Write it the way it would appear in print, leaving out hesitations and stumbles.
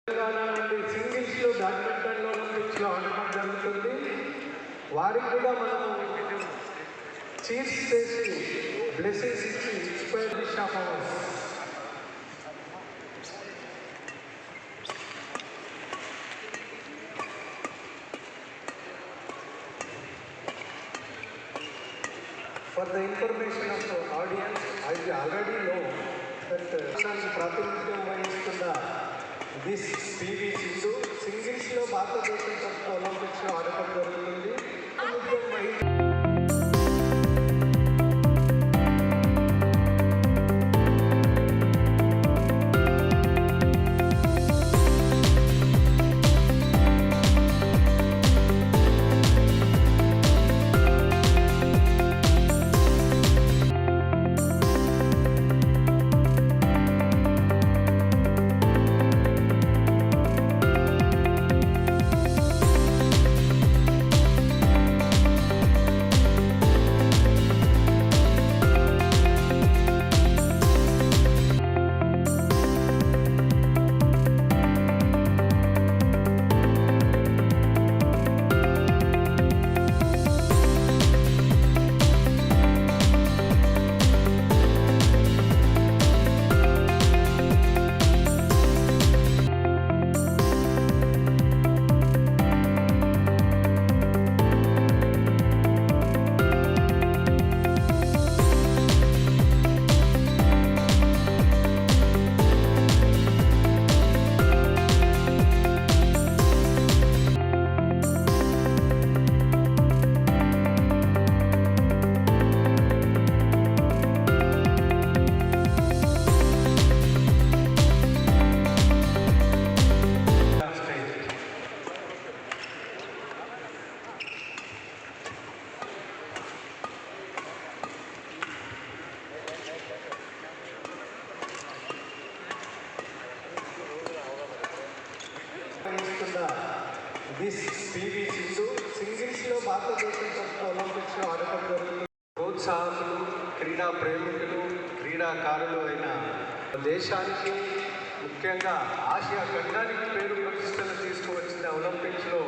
తెలంగాణ నుండి సింగిల్స్లో బ్యాడ్మింటన్లో ఒలింపిక్స్లో ఆడటం జరుగుతుంది. వారికి కూడా మనము చీర్స్ చేసి బ్లెస్సింగ్స్ ఇచ్చి inspire shop hours. For the information of the audience, I already know that ప్రాతినిధ్యం వహిస్తున్న దిస్ పివి సింధు సింగిల్స్లో భారతదేశం తరఫున ఒలింపిక్స్లో ఆడటం జరుగుతుంది. దిస్ పివి సింధు సింగిల్స్లో భారతదేశం తరఫున ఒలింపిక్స్లో ఆడటం జరుగుతుంది. ప్రోత్సాహకులు, క్రీడా ప్రేమికులు, క్రీడాకారులు అయిన దేశానికి, ముఖ్యంగా ఆసియా ఖండానికి పేరు ప్రతిష్టలు తీసుకువచ్చిన ఒలింపిక్స్లో